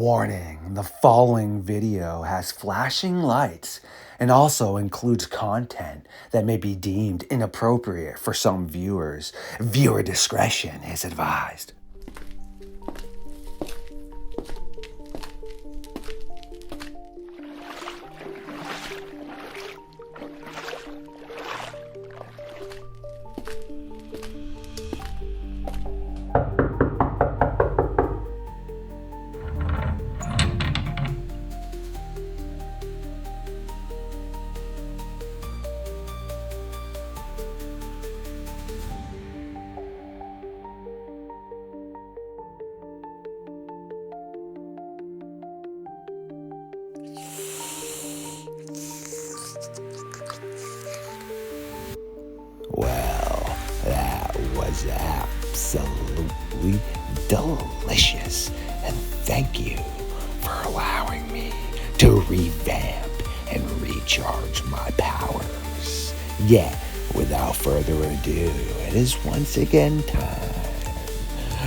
Warning, the following video has flashing lights and also includes content that may be deemed inappropriate for some viewers. Viewer discretion is advised. Well, that was absolutely delicious, and thank you for allowing me to revamp and recharge my powers. Yeah, without further ado, it is once again time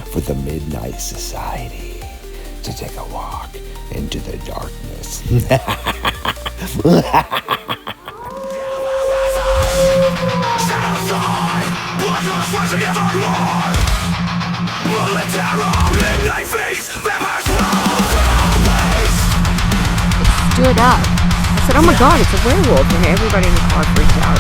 for the Midnight Society to take a walk into the darkness. Stood up. I said, oh my god, it's a werewolf. And everybody in the car freaked out.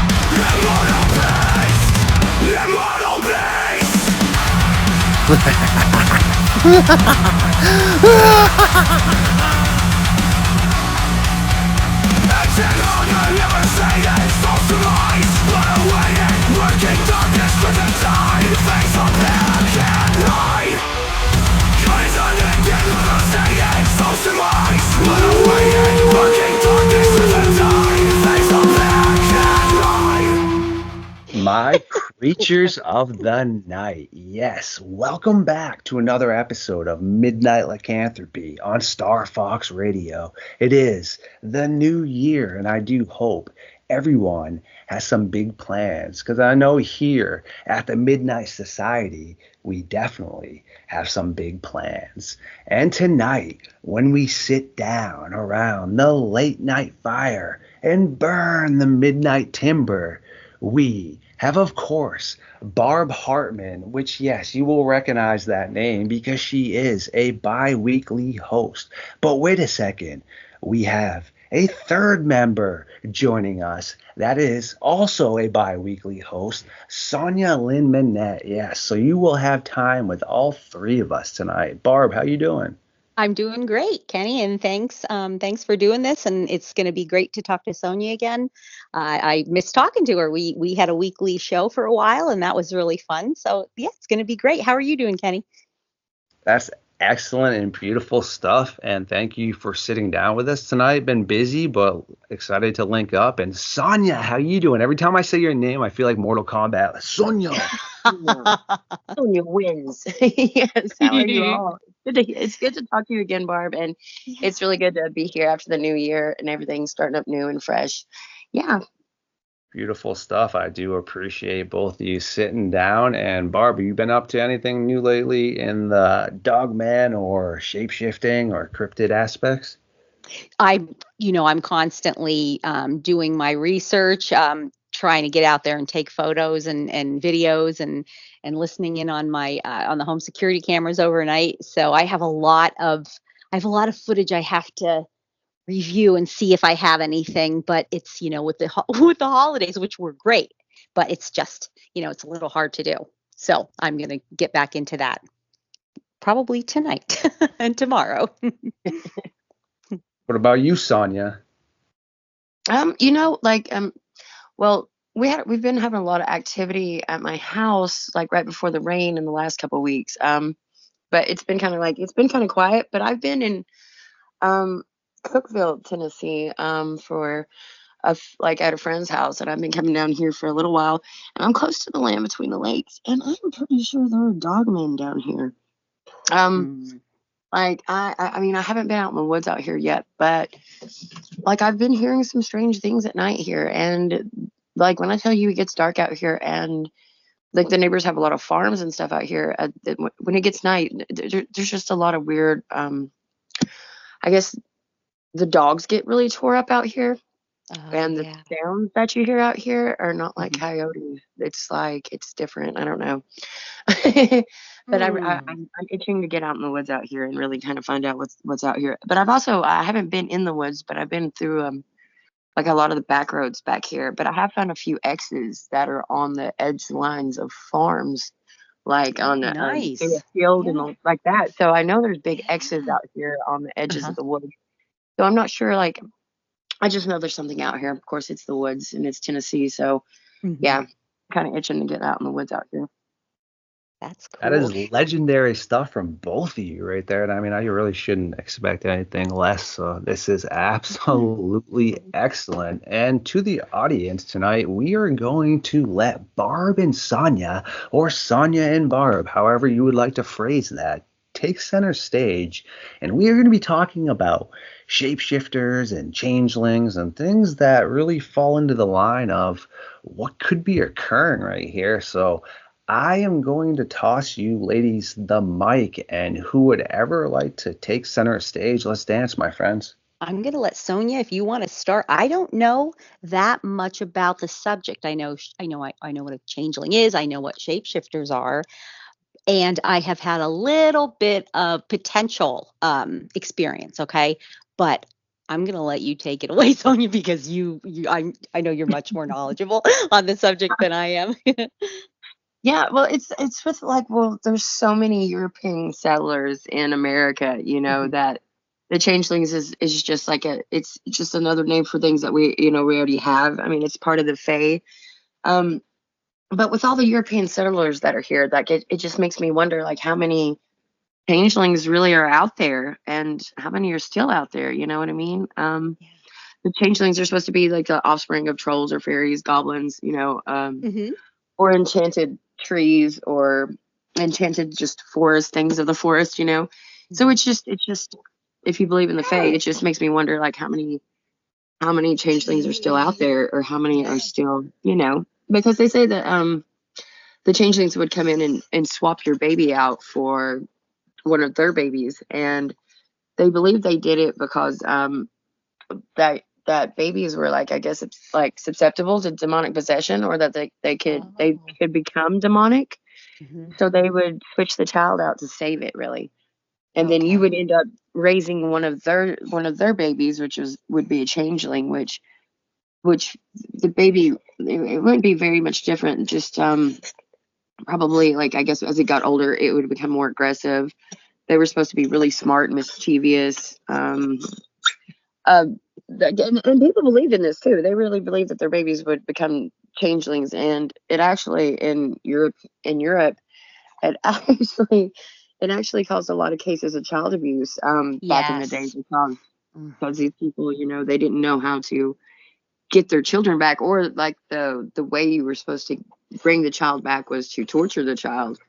My creatures of the night. Yes, welcome back to another episode of Midnight Lycanthropy on StarFox Radio. It is the new year, and I do hope everyone has some big plans, because I know here at the Midnight Society, we definitely have some big plans. And tonight, when we sit down around the late night fire and burn the midnight timber, we have, of course, Barb Hartman, which, yes, you will recognize that name because she is a bi-weekly host. But wait a second, we have a third member joining us that is also a bi-weekly host, Sonya Lynn Mynatt. Yes, so you will have time with all three of us tonight. Barb, how you doing? I'm doing great, Kenny, and thanks for doing this. And it's going to be great to talk to Sonya again. I miss talking to her. We had a weekly show for a while, and that was really fun. So yeah, it's going to be great. How are you doing, Kenny? That's excellent and beautiful stuff. And thank you for sitting down with us tonight. Been busy, but excited to link up. And Sonya, how you doing? Every time I say your name, I feel like Mortal Kombat. Sonya. Sonya wins. Yes, how are you all? It's good to talk to you again, Barb. And it's really good to be here after the new year and everything's starting up new and fresh. Yeah. Beautiful stuff. I do appreciate both of you sitting down. And Barb, have you been up to anything new lately in the Dogman or shapeshifting or cryptid aspects? I'm constantly doing my research, trying to get out there and take photos and videos and listening in on my on the home security cameras overnight. So I have a lot of footage I have to review and see if I have anything. But it's with the with the holidays, which were great, but it's just it's a little hard to do. So I'm gonna get back into that probably tonight and tomorrow. What about you, Sonya? Well, we've been having a lot of activity at my house, like right before the rain in the last couple of weeks. But it's been kind of quiet. But I've been in Cookeville, Tennessee, for at a friend's house, and I've been coming down here for a little while. And I'm close to the land between the lakes, and I'm pretty sure there are dogmen down here. I mean, I haven't been out in the woods out here yet, but I've been hearing some strange things at night here. And when I tell you it gets dark out here, and the neighbors have a lot of farms and stuff out here, when it gets night, there's just a lot of weird I guess the dogs get really tore up out here. And Yeah. the sounds that you hear out here are not like coyotes. It's like, it's different. I don't know. But I'm itching to get out in the woods out here and really kind of find out what's out here. But I haven't been in the woods, but I've been through like a lot of the back roads back here. But I have found a few X's that are on the edge lines of farms, like on in a field and like that. So I know there's big X's out here on the edges of the woods. So I'm not sure, like, I just know there's something out here. Of course, it's the woods and it's Tennessee. So yeah, kind of itching to get out in the woods out here. That's cool. That is legendary stuff from both of you right there. And I mean, I really shouldn't expect anything less. So this is absolutely excellent. And to the audience tonight, we are going to let Barb and Sonya, or Sonya and Barb, however you would like to phrase that, take center stage. And we are going to be talking about shapeshifters and changelings and things that really fall into the line of what could be occurring right here. So I am going to toss you ladies the mic, and who would ever like to take center stage? Let's dance, my friends. I'm going to let Sonya, if you want to start. I don't know that much about the subject. I know what a changeling is. I know what shapeshifters are, and I have had a little bit of potential experience. Okay, but I'm going to let you take it away, Sonya, because I know you're much more knowledgeable on the subject than I am. Yeah, well, it's with like, well, there's so many European settlers in America, that the changelings is just like it's just another name for things that we already have. I mean, it's part of the Fae. But with all the European settlers that are here, like it just makes me wonder, like, how many changelings really are out there and how many are still out there, you know what I mean? The changelings are supposed to be like the offspring of trolls or fairies, goblins, or enchanted trees or enchanted just forest things of the forest. So it's just if you believe in the Fae, it just makes me wonder, like, how many changelings are still out there, or how many are still, because they say that the changelings would come in and swap your baby out for one of their babies, and they believe they did it because that babies were, like, I guess it's like susceptible to demonic possession, or that they could become demonic. So they would switch the child out to save it, really. And then you would end up raising one of their babies, which would be a changeling, which the baby, it wouldn't be very much different. Just probably, like, I guess as it got older, it would become more aggressive. They were supposed to be really smart and mischievous. And people believed in this too. They really believed that their babies would become changelings, and it actually in Europe it actually caused a lot of cases of child abuse back in the day, because these people, they didn't know how to get their children back, or like the way you were supposed to bring the child back was to torture the child.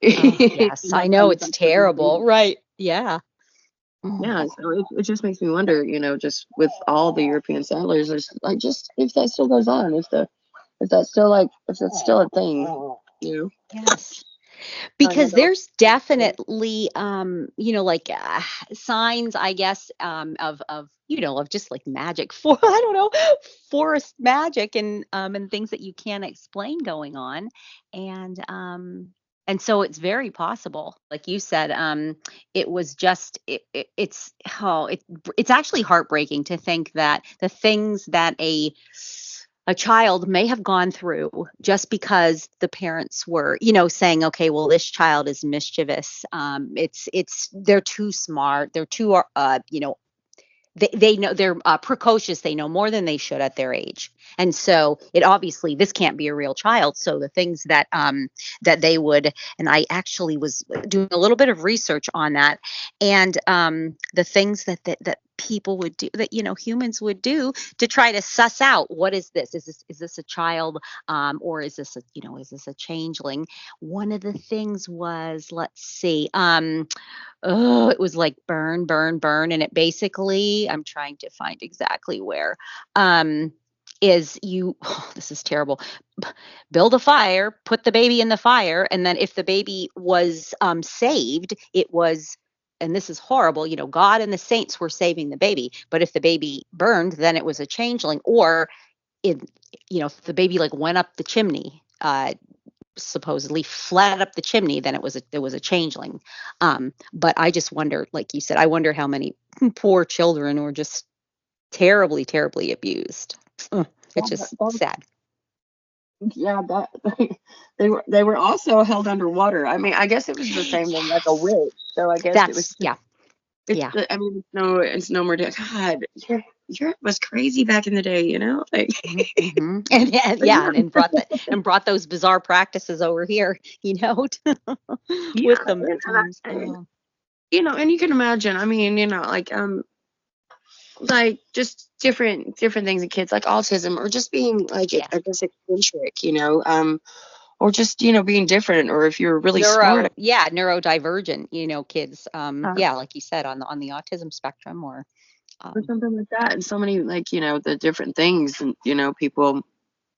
Yes, I know, it's terrible, right? Yeah. Yeah, so it just makes me wonder, just with all the European settlers, there's like, just if that still goes on, if that's still a thing, Yes. Because there's definitely like signs, I guess, of just like magic for I don't know, forest magic and things that you can't explain going on. And so it's very possible, like you said, it was just it's actually heartbreaking to think that the things that a child may have gone through just because the parents were, saying, okay, well, this child is mischievous. They're too smart. They're too, they know they're precocious. They know more than they should at their age. And so this can't be a real child. So the things that they would, and I actually was doing a little bit of research on that, and the things that people would do, that humans would do to try to suss out, what is this? Is this a child, or is this a changeling? One of the things was, let's see, it was like burn, burn, burn. And it basically, I'm trying to find exactly where, this is terrible. Build a fire, put the baby in the fire. And then if the baby was saved, it was and this is horrible, God and the saints were saving the baby, but if the baby burned, then it was a changeling. Or if the baby like went up the chimney, supposedly fled up the chimney, then it was a changeling. But I just wonder, like you said, I wonder how many poor children were just terribly, terribly abused. It's just sad. Yeah, they were also held underwater. I mean, I guess it was the same thing, like a witch. So I guess it was. Yeah. I mean, it's no more. God, Europe was crazy back in the day, like. Mm-hmm. and brought those bizarre practices over here, with them at times. And you can imagine. I mean, like just different things in kids, like autism, or just being like, I guess, eccentric, or just being different, or if you're really smart. Neurodivergent, kids. Like you said, on the autism spectrum, or something like that. And so many, like, the different things, and people,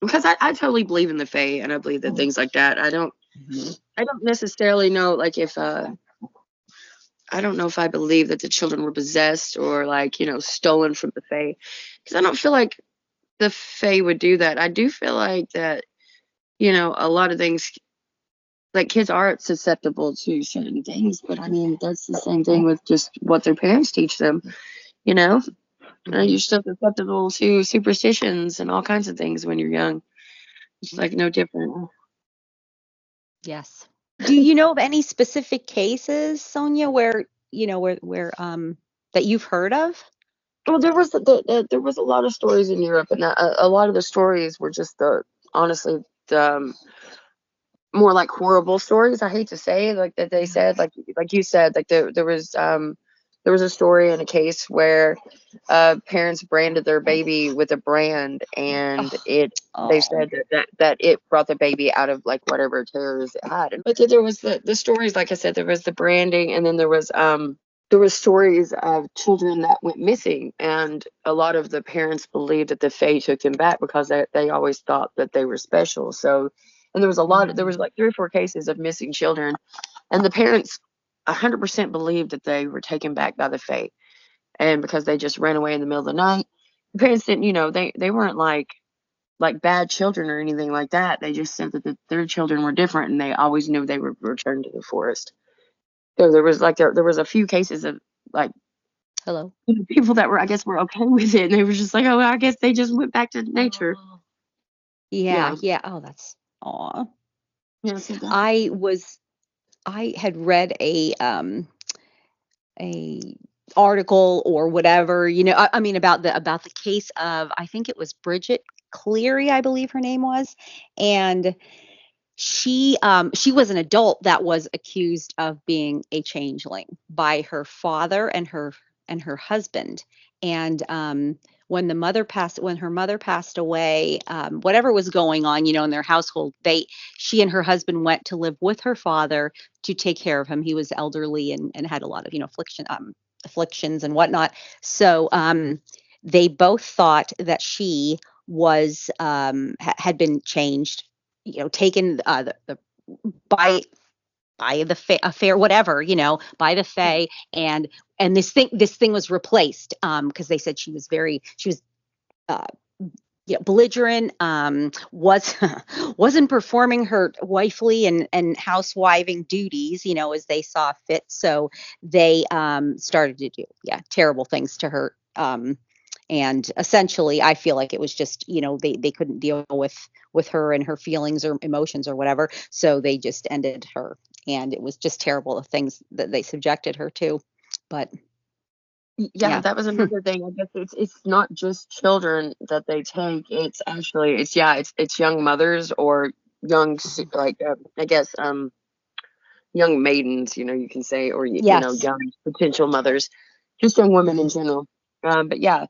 because I totally believe in the fae, and I believe that things like that. I don't necessarily know, like, if I don't know if I believe that the children were possessed or, like, stolen from the fae, because I don't feel like the fae would do that. I do feel like that, a lot of things, like, kids are susceptible to certain things, but I mean, that's the same thing with just what their parents teach them, you're still susceptible to superstitions and all kinds of things when you're young. It's like no different. Yes. Do you know of any specific cases, Sonya, where that you've heard of? Well, there was there was a lot of stories in Europe, and a lot of the stories were just honestly the more like horrible stories. I hate to say, like, that they said, like you said, like there was a story in a case where parents branded their baby with a brand, and they said that it brought the baby out of, like, whatever terrors it had. But then there was the stories, like I said, there was the branding, and then there was stories of children that went missing, and a lot of the parents believed that the fae took them back because they always thought that they were special. So, and there was like 3 or 4 cases of missing children, and the parents 100% believed that they were taken back by the fae, and because they just ran away in the middle of the night. The parents didn't, they weren't like bad children or anything like that. They just said that their children were different, and they always knew they would return to the forest. So there was a few cases of, like, people that were, I guess, were okay with it, and they were just like, oh, I guess they just went back to nature. Yeah. Oh, that's aw. Yeah, so I had read a article or whatever, I mean, about the case of, I think it was Bridget Cleary, I believe her name was, and she was an adult that was accused of being a changeling by her father and her husband. And when her mother passed away, whatever was going on, in their household, she and her husband went to live with her father to take care of him. He was elderly and had a lot of, afflictions and whatnot. So they both thought that she was had been changed, taken by the affair, whatever, by the fae, and this thing was replaced, because they said she was belligerent, wasn't performing her wifely and housewiving duties, as they saw fit. So they started to do terrible things to her. And essentially, I feel like it was just, they couldn't deal with her and her feelings or emotions or whatever. So they just ended her. And it was just terrible, the things that they subjected her to. But yeah, that was another thing. I guess it's not just children that they take. It's actually, it's young mothers, or young, like, I guess, young maidens, you can say, or, young potential mothers, just young women in general. But yeah,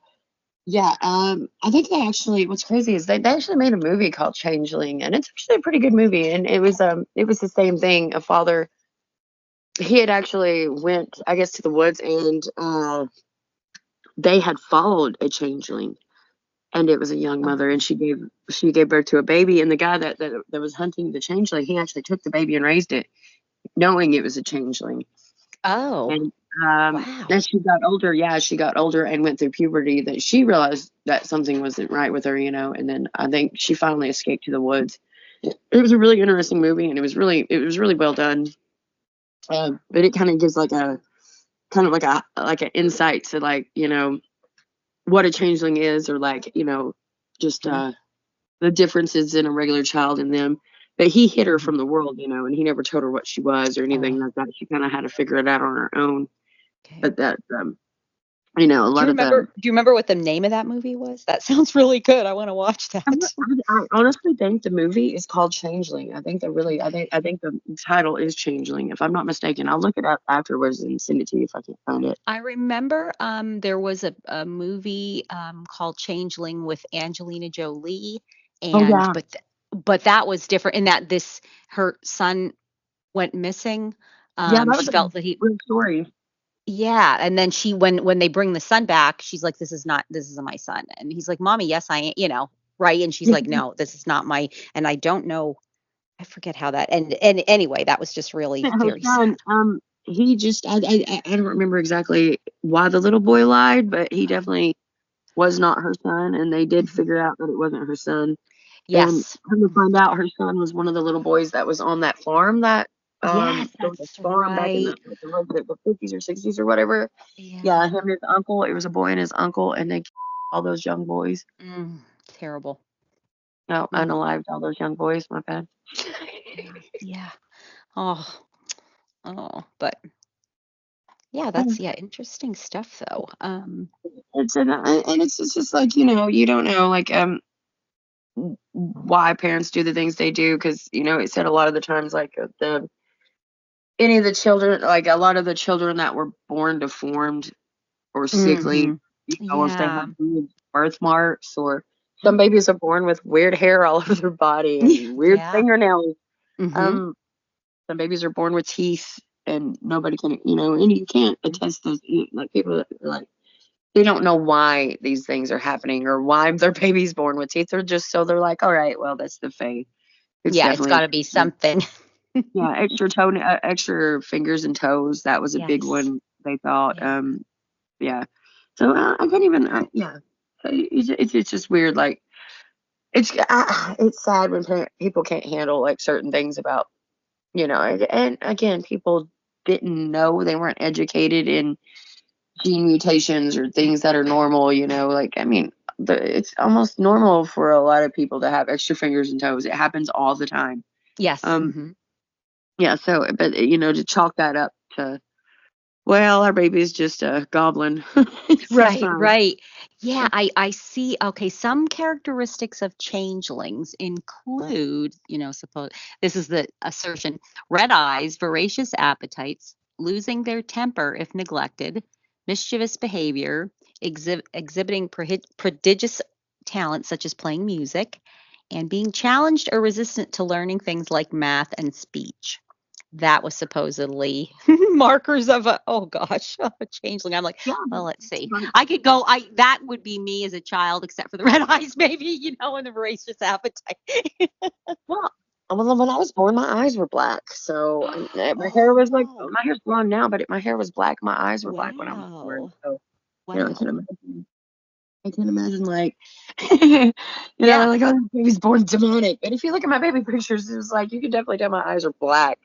I think what's crazy is they actually made a movie called Changeling, and it's actually a pretty good movie. And it was the same thing. A father, he had actually went, I guess, to the woods, and they had followed a changeling, and it was a young mother, and she gave birth to a baby, and the guy that was hunting the changeling, he actually took the baby and raised it, knowing it was a changeling. Oh. And Wow. As she got older, she got older and went through puberty, that she realized that something wasn't right with her, and then I think she finally escaped to the woods. It was a really interesting movie, and it was really well done. But it kind of gives like a an insight to what a changeling is, or just the differences in a regular child and them. But he hid her from the world, and he never told her what she was or anything like that. She kind of had to figure it out on her own. Okay. But that, a lot of do you remember what the name of that movie was? That sounds really good. I want to watch that. I honestly think the movie is called Changeling. I think the title is Changeling, if I'm not mistaken. I'll look it up afterwards and send it to you if I can't find it. I remember there was a movie called Changeling with Angelina Jolie, and but that was different in that her son went missing. That was she felt that he real story. Yeah, and then when they bring the son back, she's like, this isn't my son, and he's like, Mommy, yes, I am, right? And she's like, no, this is not and I don't know, I forget how that and anyway, that was just really very sad. He just I don't remember exactly why the little boy lied, but he definitely was not her son, and they did figure out that it wasn't her son. Yes. And come to find out, her son was one of the little boys that was on that farm that Yes, that's right. back in the 50s or 60s or whatever. Yeah, him and his uncle. It was a boy and his uncle, and they killed all those young boys. Terrible. No, unalived all those young boys. My bad. Yeah. Oh, but yeah, that's interesting stuff though. It's just like, you don't know why parents do the things they do, because it said a lot of the times any of the children, like a lot of the children that were born deformed or sickly, or if they have weird birthmarks, or some babies are born with weird hair all over their body and weird fingernails. Some babies are born with teeth, and nobody can, and you can't attest those. Like, people that are like, they don't know why these things are happening or why their baby's born with teeth. They're like, all right, well, that's the fate. It's got to be something. Extra fingers and toes. That was a big one, they thought. So I can't even. It's just weird. Like, it's sad when people can't handle like certain things about, and again, people didn't know, they weren't educated in gene mutations or things that are normal. I mean, it's almost normal for a lot of people to have extra fingers and toes. It happens all the time. Yes. Yeah. So, but to chalk that up to, well, our baby is just a goblin. Right. Yeah, I see. Okay, some characteristics of changelings include, suppose this is the assertion: red eyes, voracious appetites, losing their temper if neglected, mischievous behavior, exhibiting prodigious talents such as playing music, and being challenged or resistant to learning things like math and speech. That was supposedly markers of a changeling. I'm like, well, let's see. I could go. That would be me as a child, except for the red eyes, maybe, and the voracious appetite. Well, when I was born, my eyes were black. So my hair was my hair's blonde now, but my hair was black. My eyes were black when I was born. So I can't imagine like, like, oh, baby's born demonic. But if you look at my baby pictures, it was like, you can definitely tell my eyes are black.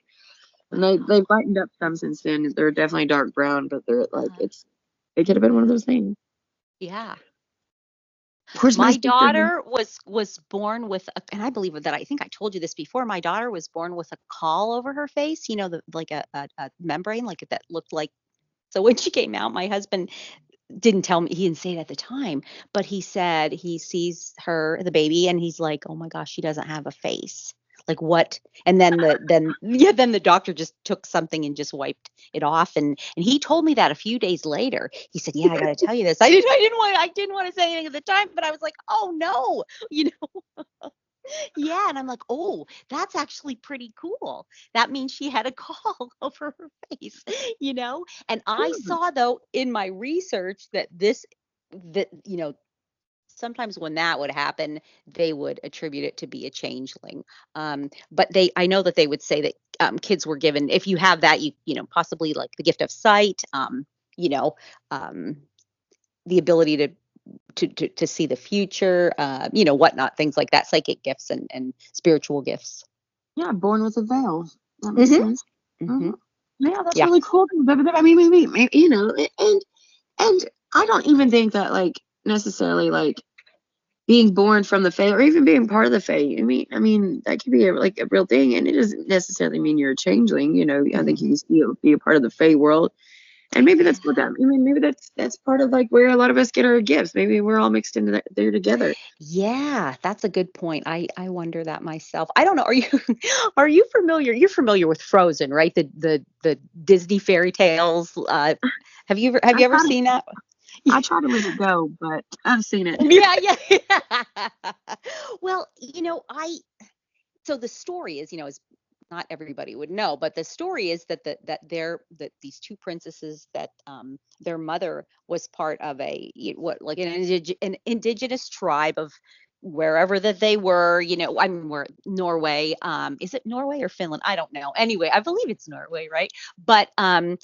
And they've lightened up some since then. They're definitely dark brown, but they're like, it could have been one of those things. Yeah. Of course, my daughter was born with and I believe that, I think I told you this before. My daughter was born with a caul over her face, like a membrane, like that looked like. So when she came out, my husband didn't tell me, he didn't say it at the time, but he said he sees the baby, and he's like, oh my gosh, she doesn't have a face. Like, what? And then then the doctor just took something and just wiped it off. And he told me that a few days later. He said, yeah, I got to tell you this. I didn't want to say anything at the time, but I was like, oh no, Yeah, and I'm like, oh, that's actually pretty cool. That means she had a caul over her face, And I saw, though, in my research that sometimes when that would happen, they would attribute it to be a changeling. But I know that they would say that kids were given, if you have that, possibly like the gift of sight, you know, um, the ability to see the future, whatnot, things like that, psychic gifts and spiritual gifts. Yeah, born with a veil. That makes sense. Mm-hmm. Yeah, that's really cool. I mean, maybe, and I don't even think that like necessarily like being born from the Fae or even being part of the Fae. I mean that could be like a real thing, and it doesn't necessarily mean you're a changeling. I think you can still be a part of the Fae world. And maybe that's what that. I mean, maybe that's part of like where a lot of us get our gifts. Maybe we're all mixed into there together. Yeah, that's a good point. I wonder that myself. I don't know. Are you are you familiar? You're familiar with Frozen, right? The Disney fairy tales. Have you ever seen that? I try to let it go, but I've seen it. Yeah. Well, so the story is not everybody would know, but the story is that that these two princesses, that their mother was part of an indigenous tribe of wherever that they were. I mean, we're Norway. Is it Norway or Finland? I don't know. Anyway, I believe it's Norway, right? But and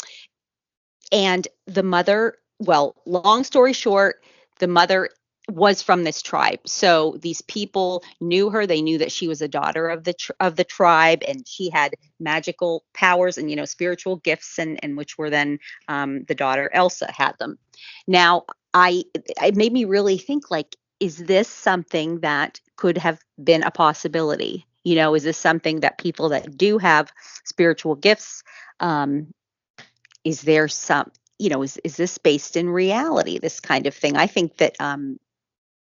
the mother, well, long story short, the mother was from this tribe. So these people knew her. They knew that she was a daughter of the tribe, and she had magical powers and spiritual gifts, and which were then the daughter Elsa had them. Now, it made me really think, like, is this something that could have been a possibility? Is this something that people that do have spiritual gifts, is there some, is this based in reality, this kind of thing? I think that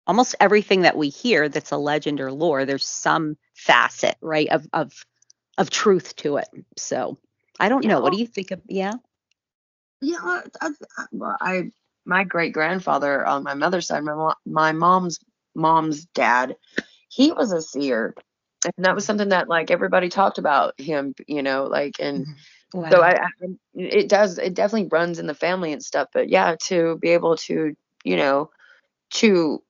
almost everything that we hear that's a legend or lore, there's some facet, right, of truth to it. So I don't know. What do you think of? Yeah. Yeah, my great grandfather on my mother's side, my mom's dad, he was a seer, and that was something that like everybody talked about him, like, and Wow. so it definitely runs in the family and stuff. But yeah, to be able to, to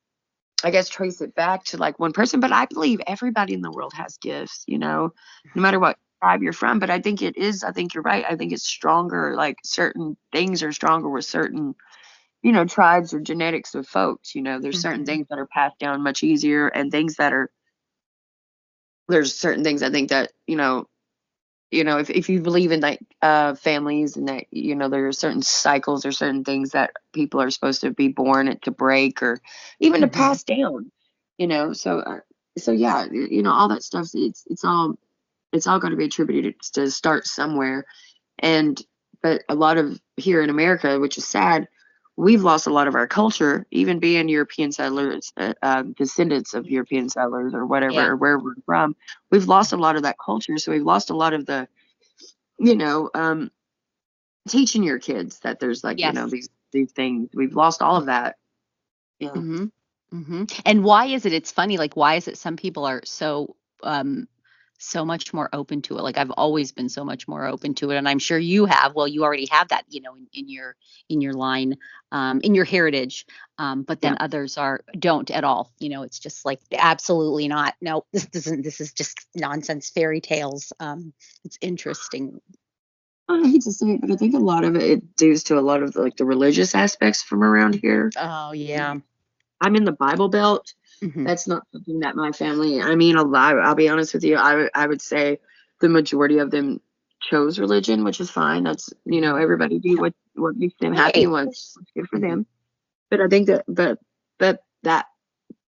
I guess trace it back to like one person, but I believe everybody in the world has gifts, no matter what tribe you're from. But I think you're right. I think it's stronger, like certain things are stronger with certain, tribes or genetics of folks. There's certain things that are passed down much easier, and there's certain things I think that, if you believe in like families, and that there are certain cycles or certain things that people are supposed to be born to break, or even to pass down, so yeah, all that stuff, it's all going to be attributed to start somewhere. But a lot of here in America, which is sad, we've lost a lot of our culture, even being European settlers, descendants of European settlers or whatever, or where we're from. We've lost a lot of that culture. So we've lost a lot of the, teaching your kids that there's like, these things. We've lost all of that. Yeah. And why is it? It's funny. Like, why is it some people are so much more open to it? Like, I've always been so much more open to it, and I'm sure you have. Well, you already have that, in your line, in your heritage. But then others don't at all. It's just like, absolutely not. No, this doesn't. This is just nonsense, fairy tales. It's interesting. I hate to say it, but I think a lot of it dues to a lot of like the religious aspects from around here. Oh yeah. I'm in the Bible Belt. That's not something that my family, I mean, I'll be honest with you. I would say the majority of them chose religion, which is fine. That's, everybody do what makes them happy and what's good for them. But I think that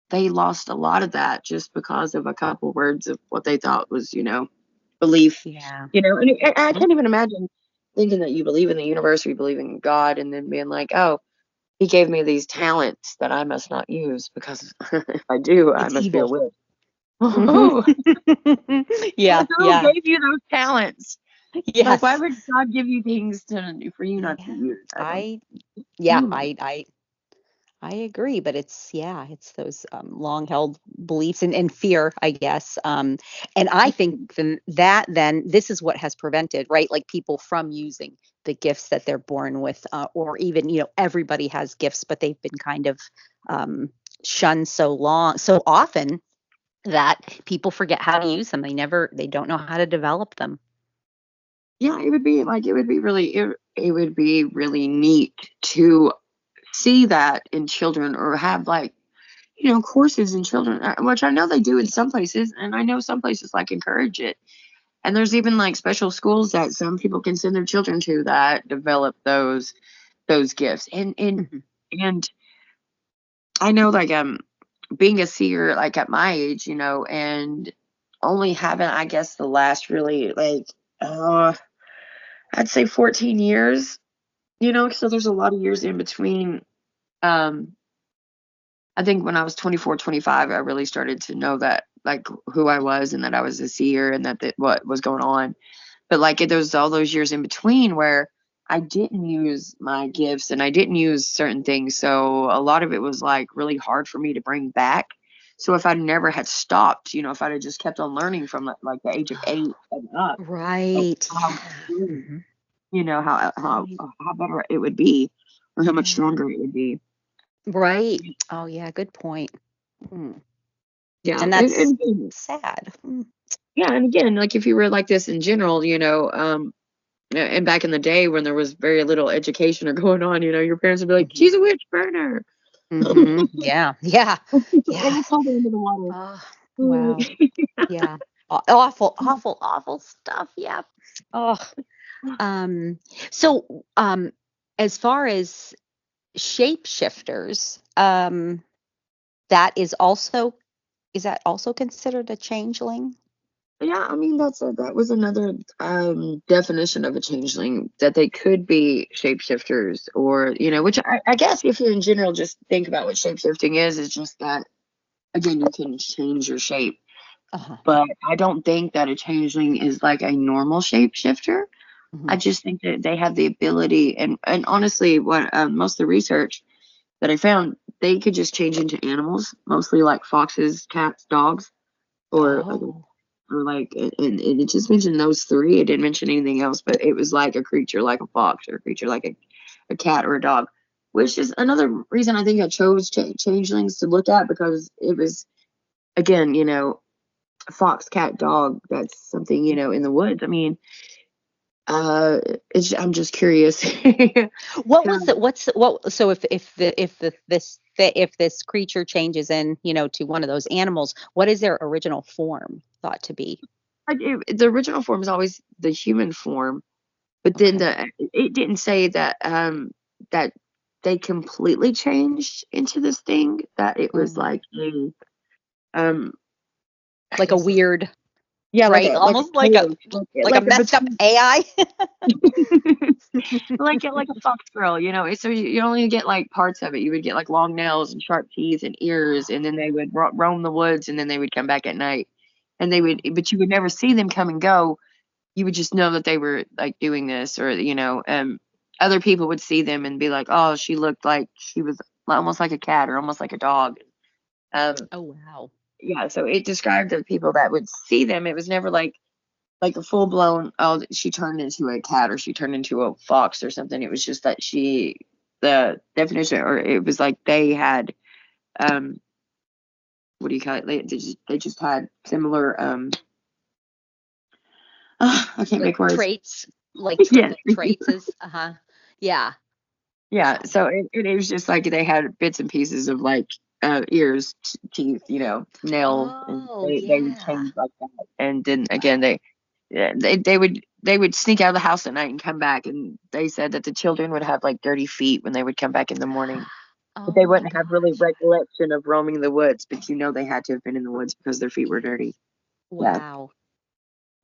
they lost a lot of that just because of a couple words of what they thought was, belief. Yeah. And I can't even imagine thinking that you believe in the universe, or you believe in God, and then being like, oh, he gave me these talents that I must not use, because if I do, I must be a witch. Oh, yeah. who gave you those talents? Yes. Like, why would God give you things for you not to use? I agree, but it's those long held beliefs and fear, I guess. And I think then this is what has prevented, right? Like, people from using the gifts that they're born with, or even, everybody has gifts, but they've been kind of shunned so often that people forget how to use them. They don't know how to develop them. Yeah, it would be really neat to see that in children, or have like, courses in children, which I know they do in some places, and I know some places like encourage it. And there's even like special schools that some people can send their children to that develop those gifts. And I know, like, being a seer, like at my age, and only having, I guess, the last really, like, I'd say 14 years, so there's a lot of years in between. I think when I was 24, 25, I really started to know that, like, who I was, and that I was a seer, and that what was going on. But like, there's all those years in between where I didn't use my gifts and I didn't use certain things. So a lot of it was like really hard for me to bring back. So if I never had stopped, if I'd have just kept on learning from like the age of 8 and up, Right. how, Mm-hmm. how better it would be, or how much stronger it would be. Right. Oh yeah, good point. Mm. Yeah. And that's sad. Yeah, and again, like, if you were like this in general, and back in the day when there was very little education or going on, your parents would be like, "She's a witch, burn her." Mm-hmm. Yeah. And you told her into the water. Oh, wow. Yeah. Awful, awful, awful stuff. Yeah. Oh. So, as far as shapeshifters, is that also considered a changeling? Yeah, I mean, that was another definition of a changeling, that they could be shapeshifters, or which I guess, if you in general just think about what shapeshifting is just that, again, you can change your shape. Uh-huh. But I don't think that a changeling is like a normal shapeshifter. Mm-hmm. I just think that they have the ability, and honestly, what most of the research that I found, they could just change into animals, mostly like foxes, cats, dogs, or like, and it just mentioned those three. It didn't mention anything else, but it was like a creature like a fox, or a creature like a cat or a dog, which is another reason I think I chose changelings to look at, because it was, again, fox, cat, dog. That's something, in the woods. I mean, I'm just curious. What was it? So if this creature changes in, to one of those animals, what is their original form thought to be? The original form is always the human form, but then it didn't say that that they completely changed into this thing. That it was like a weird, yeah, right? Almost like a messed up AI. like a fox girl, So you only get like parts of it. You would get like long nails and sharp teeth and ears, and then they would roam the woods, and then they would come back at night, and but you would never see them come and go. You would just know that they were like doing this, or other people would see them and be like, "Oh, she looked like she was almost like a cat, or almost like a dog." Oh wow. Yeah, so it described the people that would see them. It was never like a full blown, "Oh, she turned into a cat, or she turned into a fox or something." It was just that the definition, or it was like they had what do you call it? They just had similar I can't make words. Traits, like Yes. traits is yeah. Yeah, so it was just like they had bits and pieces of like ears, teeth, nails, and they would change like that. And then again, they would sneak out of the house at night and come back, and they said that the children would have like dirty feet when they would come back in the morning. But they wouldn't have really recollection of roaming the woods, but they had to have been in the woods because their feet were dirty. Wow.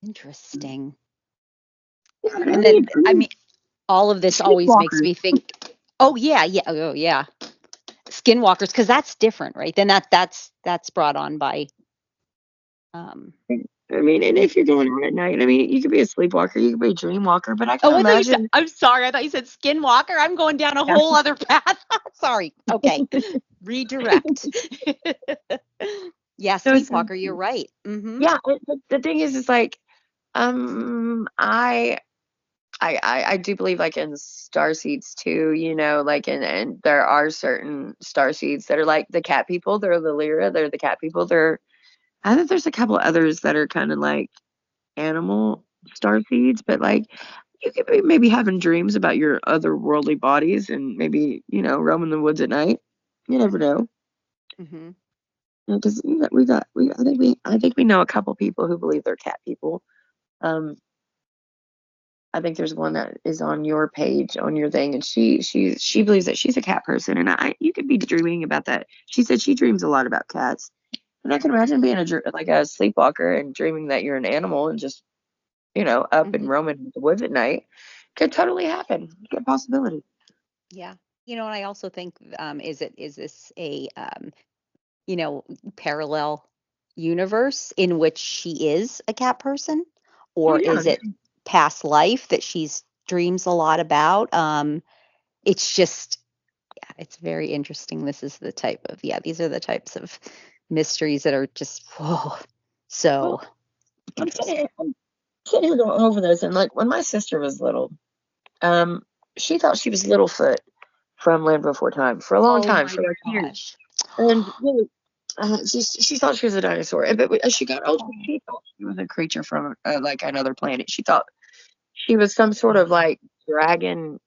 Yeah. Interesting. Yeah, And then I mean, all of this always makes me think, oh yeah, Skinwalkers, because that's different, right? Then that's brought on by I mean, and if you're going out at night, I mean, you could be a sleepwalker, you could be a dream walker, but I can imagine. I'm sorry, I thought you said Skinwalker. I'm going down a whole other path. Sorry. Okay. Redirect. Yeah, Sleepwalker, you're right. Mm-hmm. Yeah, the thing is like, I I do believe like in star seeds too, you know, like and there are certain star seeds that are like the cat people. They're the Lyra. They're the cat people. I think there's a couple others that are kind of like animal star seeds, but like you could be maybe having dreams about your otherworldly bodies and maybe, you know, roaming the woods at night. You never know. Mm-hmm. Because I think we know a couple people who believe they're cat people. Um, I think there's one that is on your page on your thing, and she believes that she's a cat person, and you could be dreaming about that. She said she dreams a lot about cats, and I can imagine being like a sleepwalker and dreaming that you're an animal and just, you know, up Mm-hmm. and roaming the woods at night. Could totally happen. Good possibility. Yeah. You know, and I also think, is this a, you know, parallel universe in which she is a cat person, Oh or yeah. is it past life that she's dreams a lot about? It's just, yeah, it's very interesting. This is the type of, yeah, these are the types of mysteries that are just, whoa, so Well, interesting. I'm sitting here going over this, and like when my sister was little, um, she thought she was Littlefoot from Land Before Time for a long Oh time, my for like years. gosh. And really, she thought she was a dinosaur. But as she got older, Oh, she thought she was a creature from like another planet. She thought she was some sort of like dragon.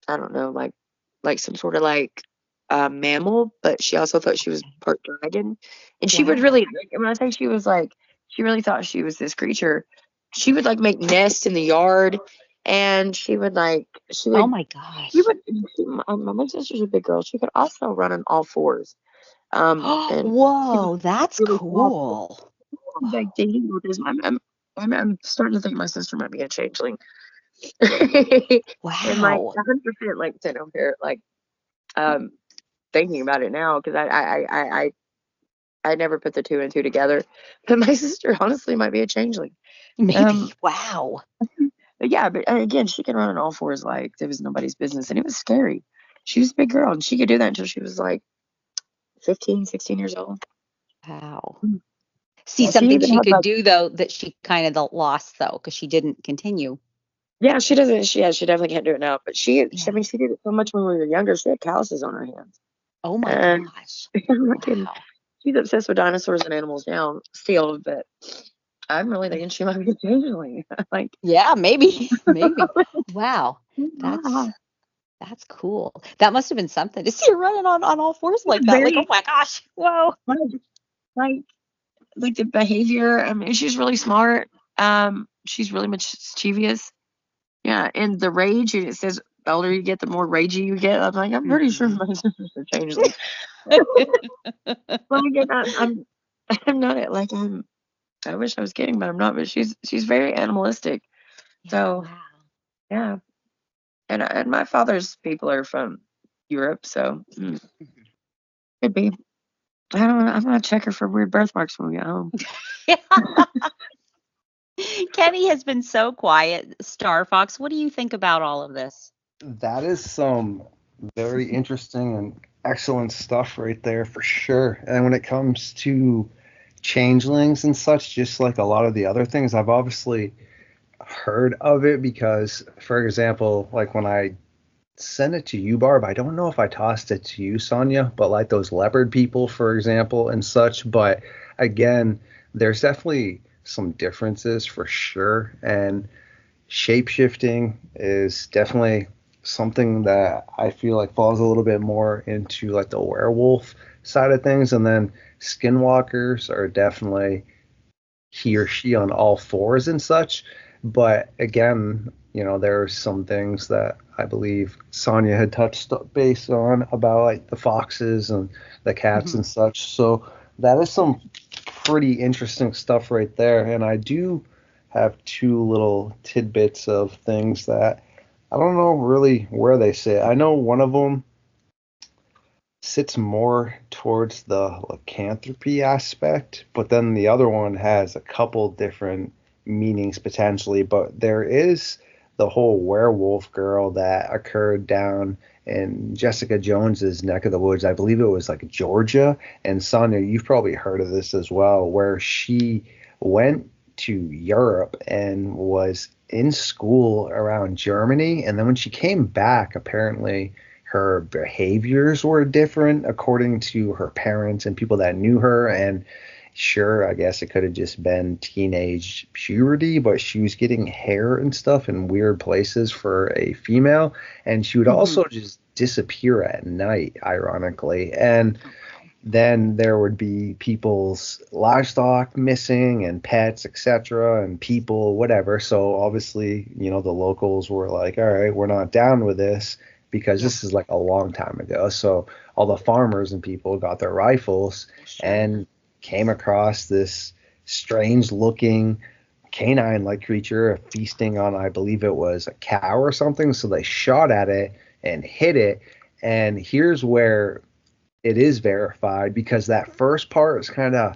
I don't know, like some sort of like mammal. But she also thought she was part dragon. And she would wow. really, like, when I say she was like, she really thought she was this creature. She would like make nests in the yard, and Oh my she gosh. would. My sister's a big girl. She could also run on all fours. And she was Whoa, that's really small. cool. Like dating with this, I'm starting to think my sister might be a changeling. And like Wow. 100% like I don't care like um thinking about it now because I never put the two and two together. But my sister honestly might be a changeling. Maybe. Um, Wow. but yeah, but again, she can run on all fours like there was nobody's business, and it was scary. She was a big girl, and she could do that until she was like 15, 16 years old. Wow. Mm. See, Yeah, she something even she had could like do though that she kind of lost though, because she didn't continue. yeah, she doesn't. She definitely can't do it now. But I Yeah. mean, she did it so much when we were younger. She had calluses on her hands, Oh my and gosh. I'm not kidding. Wow. She's obsessed with dinosaurs and animals now, still. But I'm really thinking she might be a changeling. Like, Yeah, maybe. Maybe. Wow. That's wow, that's cool. That must have been something to see her running on all fours like that. Like, oh very my gosh. Whoa. like like like the behavior. I mean, she's really smart. She's really mischievous. Yeah, and the rage. And it says the older you get, the more ragey you get. I'm like, I'm pretty sure Mhm. my sister's a changeling. Well, again, I'm not like I wish I was kidding, but I'm not. But she's very animalistic. Yeah, So wow. yeah, and my father's people are from Europe, so Mhm. could be. I don't know. I'm gonna check her for weird birthmarks when we get home. Kenny has been so quiet. Star Fox, what do you think about all of this? That is some very interesting and excellent stuff right there for sure. And when it comes to changelings and such, just like a lot of the other things, I've obviously heard of it because, for example, like when I sent it to you, Barb, I don't know if I tossed it to you, Sonya, but like those leopard people, for example, and such. But again, there's definitely some differences for sure. And shapeshifting is definitely something that I feel like falls a little bit more into like the werewolf side of things. And then skinwalkers are definitely he or she on all fours and such. But again, you know, there are some things that I believe Sonya had touched base on about like the foxes and the cats Mhm. and such. So that is some pretty interesting stuff right there. And I do have two little tidbits of things that I don't know really where they sit. I know one of them sits more towards the lycanthropy aspect, but then the other one has a couple different meanings potentially. But there is the whole werewolf girl that occurred down in Jessica Jones's neck of the woods. I believe it was like Georgia. And Sonya, you've probably heard of this as well, where she went. to Europe and was in school around Germany. And then when she came back, apparently her behaviors were different according to her parents and people that knew her. And sure, I guess it could have just been teenage puberty, but she was getting hair and stuff in weird places for a female. And she would also just disappear at night, ironically. And then there would be people's livestock missing and pets, etc., and people, whatever. So obviously, the locals were like, all right, we're not down with this because this is like a long time ago. So all the farmers and people got their rifles and came across this strange looking canine-like creature feasting on, I believe it was a cow or something. So they shot at it and hit it. And here's where it is verified, because that first part is kind of,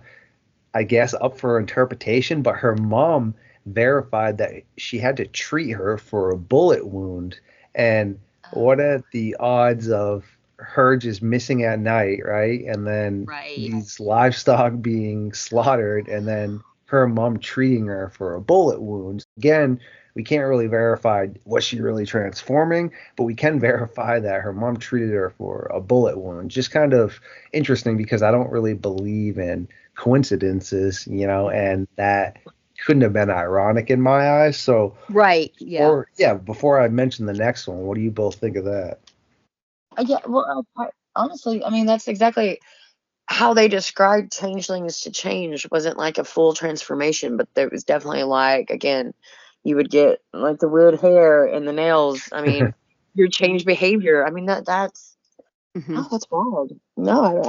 I guess, up for interpretation, but her mom verified that she had to treat her for a bullet wound. And what are the odds of her just missing at night, right? And then these livestock being slaughtered, and then her mom treating her for a bullet wound. Again, we can't really verify was she really transforming, but we can verify that her mom treated her for a bullet wound. Just kind of interesting, because I don't really believe in coincidences, and that couldn't have been ironic in my eyes. So before I mention the next one, what do you both think of that? Yeah, well, honestly, I mean, that's exactly how they described changelings to change. Wasn't like a full transformation, but there was definitely like, again, you would get like the weird hair and the nails. I mean, your changed behavior. I mean, that's that's wild. No,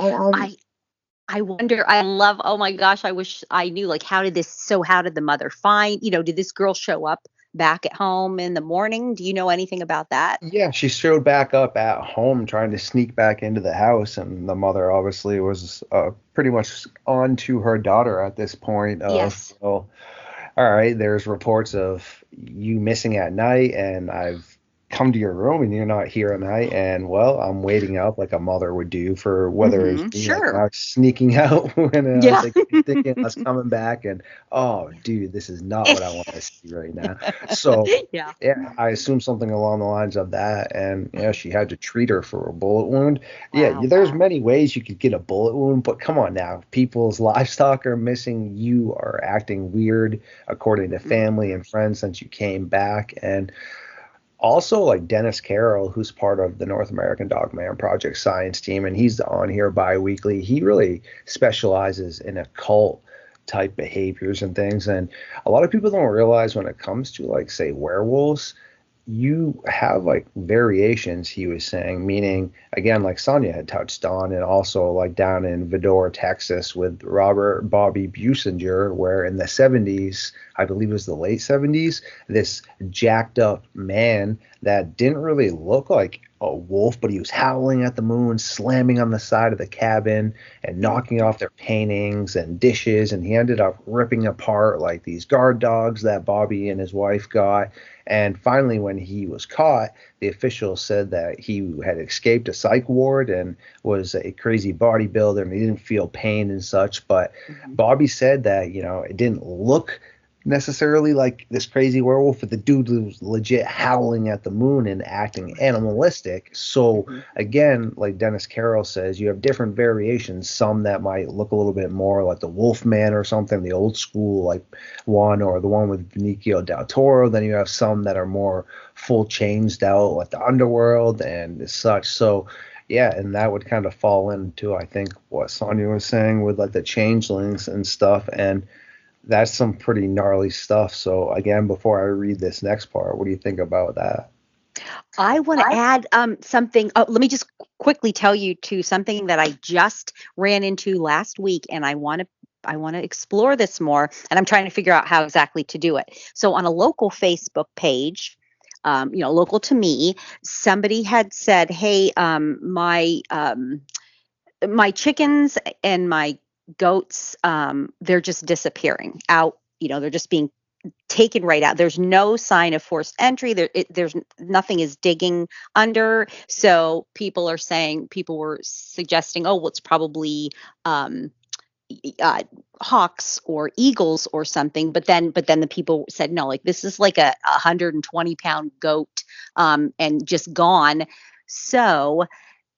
I wonder, oh my gosh, I wish I knew, like, how did the mother find, did this girl show up back at home in the morning? Do you know anything about that? Yeah, she showed back up at home trying to sneak back into the house, and the mother obviously was pretty much on to her daughter at this point of, well, all right, there's reports of you missing at night, and I've come to your room and you're not here at night, and well, I'm waiting up like a mother would do for whether it's me, like, when I was sneaking out when I was like thinking I was coming back, and oh dude, this is not what I want to see right now. So yeah, I assume something along the lines of that, and she had to treat her for a bullet wound. There's many ways you could get a bullet wound, but come on now, people's livestock are missing, you are acting weird according to family and friends since you came back. And also, like Dennis Carroll, who's part of the North American Dogman Project science team, and he's on here bi-weekly. He really specializes in occult type behaviors and things. And a lot of people don't realize when it comes to, like, say, werewolves, you have like variations, he was saying, meaning, again, like Sonya had touched on, and also like down in Vidor, Texas with Robert Bobby Businger, where in the 70s, I believe it was the late 70s, this jacked up man that didn't really look like a wolf, but he was howling at the moon, slamming on the side of the cabin and knocking off their paintings and dishes. And he ended up ripping apart like these guard dogs that Bobby and his wife got. And finally, when he was caught, the officials said that he had escaped a psych ward and was a crazy bodybuilder and he didn't feel pain and such. But Bobby said that, it didn't look necessarily like this crazy werewolf, but the dude was legit howling at the moon and acting animalistic. So again, like Dennis Carroll says, you have different variations, some that might look a little bit more like the Wolfman or something, the old school like one, or the one with Benicio del Toro. Then you have some that are more full changed out like the Underworld and such. So yeah, and that would kind of fall into, I think, what Sonya was saying with like the changelings and stuff. And that's some pretty gnarly stuff. So again, before I read this next part, what do you think about that? I want to add something. Oh, let me just quickly tell you too something that I just ran into last week, and I want to explore this more, and I'm trying to figure out how exactly to do it. So on a local Facebook page, local to me, somebody had said, "Hey, my chickens and my goats, they're just disappearing out. They're just being taken right out. There's no sign of forced entry. There's nothing is digging under. So people were suggesting, oh, well, it's probably, hawks or eagles or something. But then the people said, no, like this is like a 120-pound goat, and just gone. So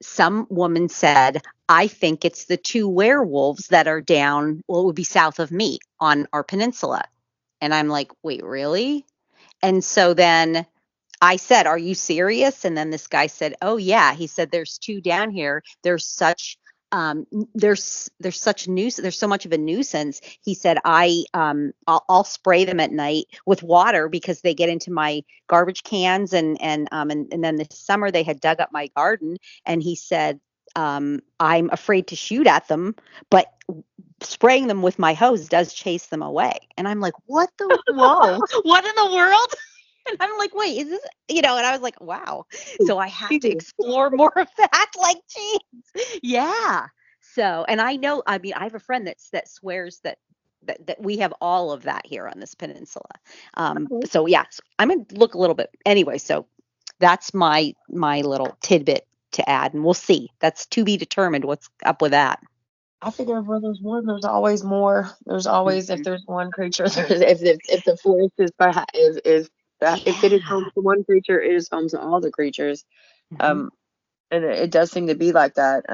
some woman said, I think it's the two werewolves that are down, well, it would be south of me on our peninsula. And I'm like, wait, really? And so then I said, are you serious? And then this guy said, oh yeah. He said, there's two down here. There's such such nuisance. There's so much of a nuisance. He said, I'll spray them at night with water because they get into my garbage cans, and then this summer they had dug up my garden, and he said, I'm afraid to shoot at them, but spraying them with my hose does chase them away. And I'm like, what the whoa, what in the world? And I'm like, wait, is this, and I was like, wow. So I have to explore more of that. Like, geez, yeah. So, and I know, I mean, I have a friend that swears that we have all of that here on this peninsula. So yeah, so I'm gonna look a little bit anyway. So that's my little tidbit to add, and we'll see. That's to be determined. What's up with that? I figure where there's one, there's always more. There's always, if there's one creature, if the forest if it is home to one creature, it is home to all the creatures. And it does seem to be like that.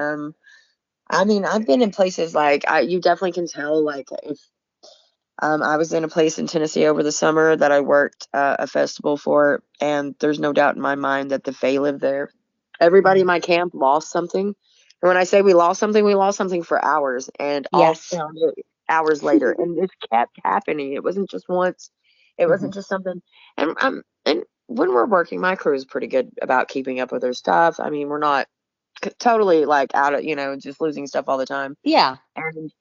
I mean, I've been in places like you definitely can tell, like if I was in a place in Tennessee over the summer that I worked a festival for, and there's no doubt in my mind that the Fae live there. Everybody in my camp lost something. And when I say we lost something for hours, and all found it hours later. And this kept happening. It wasn't just once. It wasn't just something. And when we're working, my crew is pretty good about keeping up with their stuff. I mean, we're not totally like out of, just losing stuff all the time. Yeah. And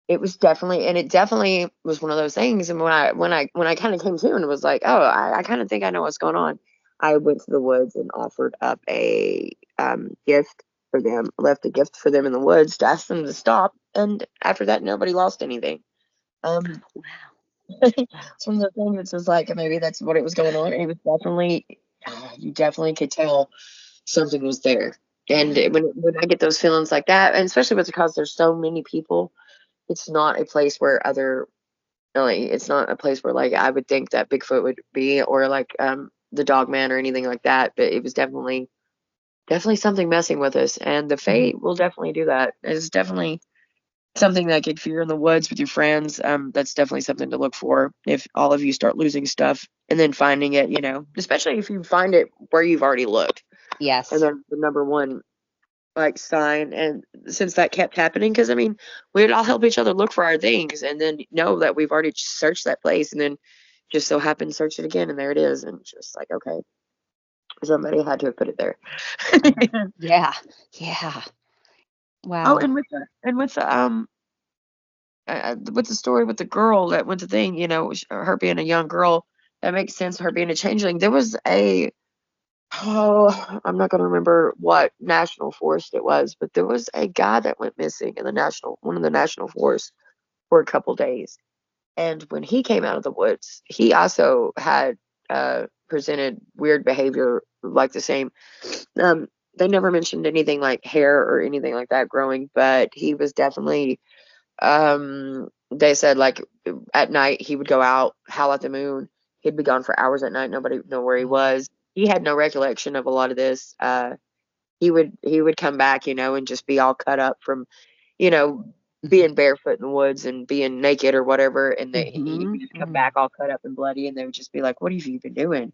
it definitely was one of those things. And when I kind of came to and was like, oh, I kind of think I know what's going on, I went to the woods and offered up a gift for them, left a gift for them in the woods to ask them to stop. And after that, nobody lost anything. Wow. It's one of the things that's just like, maybe that's what it was going on. It was definitely, you definitely could tell something was there. And when I get those feelings like that, and especially because there's so many people, it's not a place where it's not a place where like I would think that Bigfoot would be, or like the Dogman or anything like that. But it was definitely something messing with us, and the Fae will definitely do that. It's definitely something that if you're in the woods with your friends, that's definitely something to look for. If all of you start losing stuff and then finding it, especially if you find it where you've already looked. Yes. And then the number one like sign, and since that kept happening, because I mean, we would all help each other look for our things and then know that we've already searched that place, and then just so happen to search it again, and there it is, and just like, okay, somebody had to have put it there. Yeah. Wow. Oh, and with the story with the girl that went to thing, her being a young girl, that makes sense. Her being a changeling. There was I'm not going to remember what national forest it was, but there was a guy that went missing in one of the national forests for a couple days. And when he came out of the woods, he also had presented weird behavior, like the same. They never mentioned anything like hair or anything like that growing, but he was definitely, they said like at night he would go out, howl at the moon. He'd be gone for hours at night. Nobody would know where he was. He had no recollection of a lot of this. He would come back, and just be all cut up from, being barefoot in the woods and being naked or whatever. And he would just come back all cut up and bloody, and they would just be like, what have you been doing?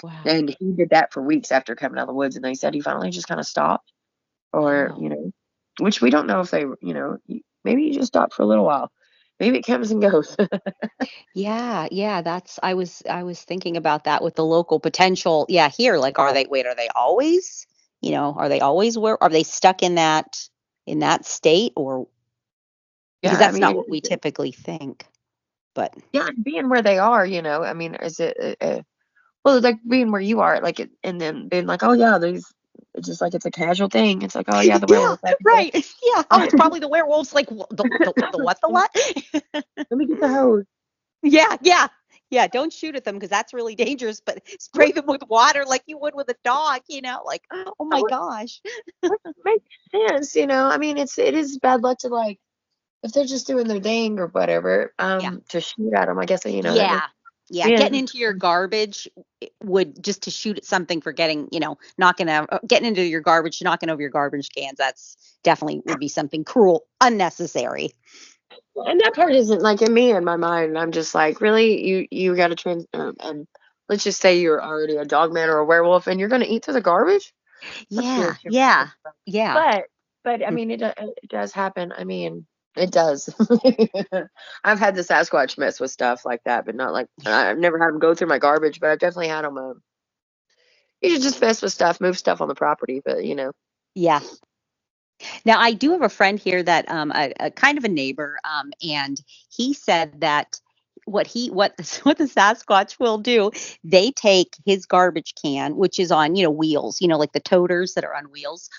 Wow. And he did that for weeks after coming out of the woods. And they said he finally just kind of stopped, or, which we don't know if they, maybe he just stopped for a little while. Maybe it comes and goes. Yeah. I was thinking about that with the local potential. Yeah, here, like, are they always, where are they stuck in that state, or because that's not what we typically think. But yeah, being where they are, I mean, is it well, like being where you are, like, and then being like, oh yeah, it's just like it's a casual thing. It's like, oh yeah, the werewolves. Right. Yeah. Oh, it's probably the werewolves. Like the what? Let me get the hose. Yeah. Don't shoot at them because that's really dangerous. But spray them with water like you would with a dog. Like, oh my gosh. Makes sense. I mean, it is bad luck to like if they're just doing their thing or whatever, Yeah. to shoot at them, I guess, you know, Yeah. Yeah. yeah. Getting into your garbage would just to shoot at something for getting, getting into your garbage, knocking over your garbage cans. That's definitely would be something cruel, unnecessary. And that part isn't like in me, in my mind. I'm just like, really, you got to and let's just say you're already a dogman or a werewolf, and you're going to eat through the garbage. That's Yeah. weird too. Yeah. Yeah. But I mean, it does happen. I mean, it does. I've had the Sasquatch mess with stuff like that, but not like I've never had them go through my garbage, but I've definitely had them. You should just mess with stuff, move stuff on the property, but you know. Yeah. Now, I do have a friend here that a kind of a neighbor, and he said that what what the Sasquatch will do, they take his garbage can, which is on wheels, like the toters that are on wheels.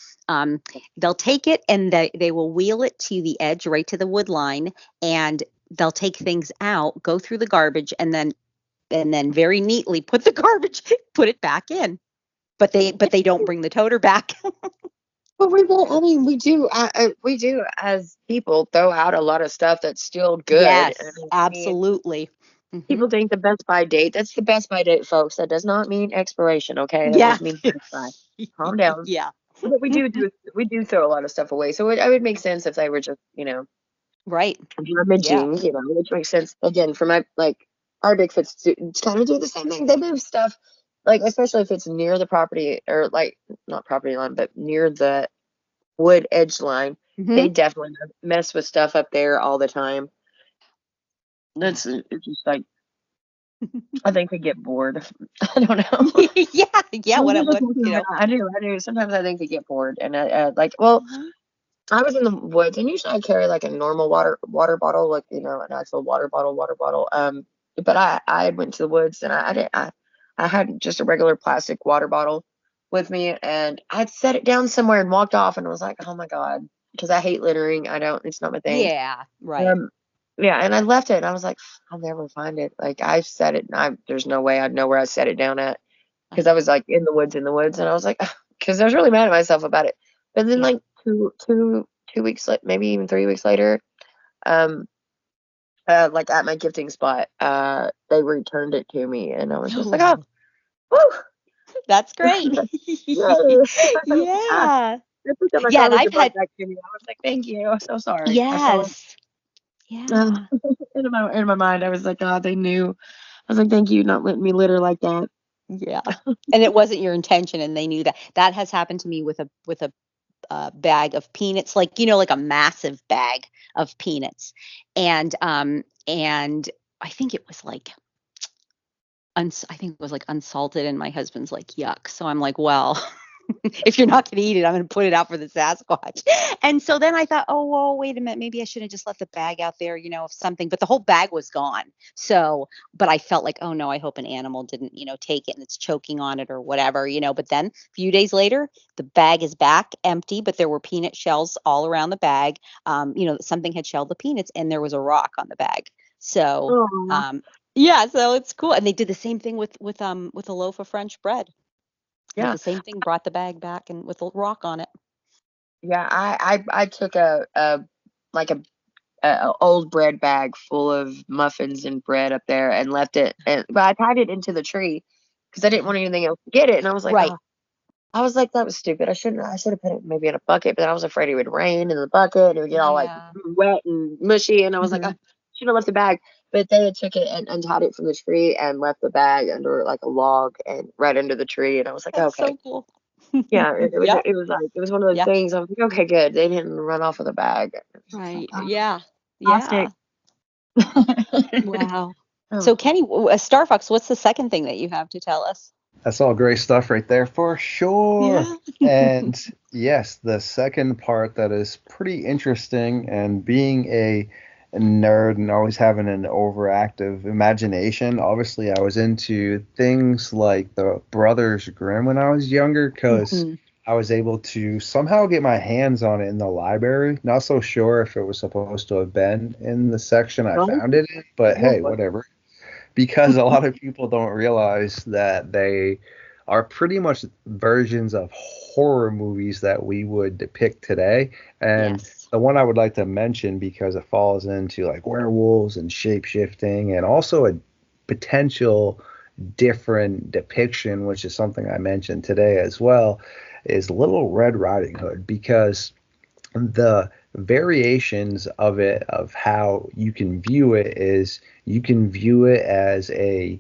They'll take it and they will wheel it to the edge, right to the wood line, and they'll take things out, go through the garbage, and then very neatly put put it back in. But they don't bring the toter back. But we will. I mean, we do as people throw out a lot of stuff that's still good. Yes, I mean, absolutely. Hmm. people think the best by date. That's the best by date, folks. That does not mean expiration. Okay, that Yeah. just means best by. Calm down. Yeah. But we do throw a lot of stuff away. So I would make sense if they were just Right. Yeah. rummaging, which makes sense again for my like our Bigfoots kind of do the same thing. They move stuff like especially if it's near the property or like not property line, but near the wood edge line. They Hmm. definitely mess with stuff up there all the time. Yeah. It's just like I think they get bored. I don't know. Yeah. Yeah. What. I do. Sometimes I think they get bored, and like, well, Mhm. I was in the woods, and usually I carry like a normal water bottle, like an actual water bottle. But I went to the woods, and I had just a regular plastic water bottle with me, and I'd set it down somewhere and walked off, and I was like, oh my god, because I hate littering. I don't. It's not my thing. Yeah. Right. Um, yeah, and I left it, and I was like, I'll never find it. Like I set it, and there's no way I'd know where I set it down at I because I know. was like in the woods, and I was like, because I was really mad at myself about it. But then Yeah. like 2 weeks later, maybe even 3 weeks later, um, like at my gifting spot, they returned it to me, and I was just like, oh, Oh, woo, that's great. yay! Ah, Yeah. they picked up my Yeah. And garbage I've and brought had. it back to me. I was like, thank you. I'm so sorry. I felt Yes. uh, Yeah. in my mind, I was like, God, they knew. I was like, thank you, not letting me litter like that. Yeah. And it wasn't your intention, and they knew that. That has happened to me with a bag of peanuts, like like a massive bag of peanuts, and I think it was like I think it was like unsalted, and my husband's like yuck. So I'm like, well, if you're not going to eat it, I'm going to put it out for the Sasquatch. And so then I thought, oh, well, wait a minute. Maybe I should have just left the bag out there, if something, but the whole bag was gone. So, but I felt like, oh no, I hope an animal didn't, take it and it's choking on it or whatever, but then a few days later, the bag is back empty, but there were peanut shells all around the bag. Something had shelled the peanuts and there was a rock on the bag. So, Oh, yeah, so it's cool. And they did the same thing with a loaf of French bread. Did yeah, the same thing, brought the bag back and with a rock on it. yeah. I took a like a old bread bag full of muffins and bread up there and left it, but I tied it into the tree because I didn't Yeah. want anything else to get it, and I was like, Right. oh. I was like, that was stupid. I should have put it maybe in a bucket, but then I was afraid it would rain in the bucket and it would get all like Yeah. wet and mushy. And I was like, Hmm. I should have left the bag. But they had took it and untied it from the tree and left the bag under like a log and right under the tree. And I was like, That's okay. so cool. Yeah, Yeah. it was one of those Yeah. things. I was like, okay, good. They didn't run off with the bag. It was just like, Right. oh, Yeah. Yeah. plastic. Wow. Oh, So Kenny, Star Fox, what's the second thing that you have to tell us? That's all great stuff right there for sure. Yeah. And yes, the second part that is pretty interesting, and being a nerd and always having an overactive imagination, obviously I was into things like the Brothers Grimm when I was younger because Hmm. I was able to somehow get my hands on it in the library. Not so sure if it was supposed to have been in the section I well, found it in, but hey, what? whatever, because a lot of people don't realize that they are pretty much versions of horror movies that we would depict today. And Yes. the one I would like to mention because it falls into like werewolves and shape-shifting and also a potential different depiction, which is something I mentioned today as well, is Little Red Riding Hood, because the variations of it, of how you can view it, is you can view it as a